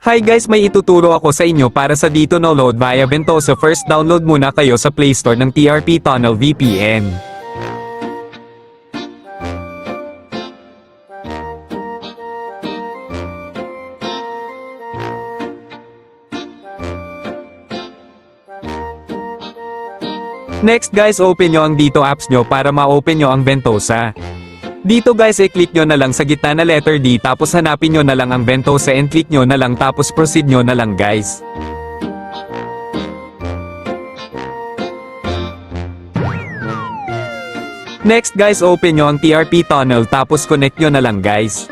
Hi guys, may ituturo ako sa inyo para sa dito download via Ventosa. First download muna kayo sa Play Store ng TRP Tunnel VPN. Next guys, open nyo ang dito apps nyo para ma-open nyo ang Ventosa. Dito guys, i-click nyo na lang sa gitna na letter D, tapos hanapin nyo na lang ang Ventosa and click nyo na lang, tapos proceed nyo na lang guys. Next guys, open nyo ang TRP Tunnel tapos connect nyo na lang guys.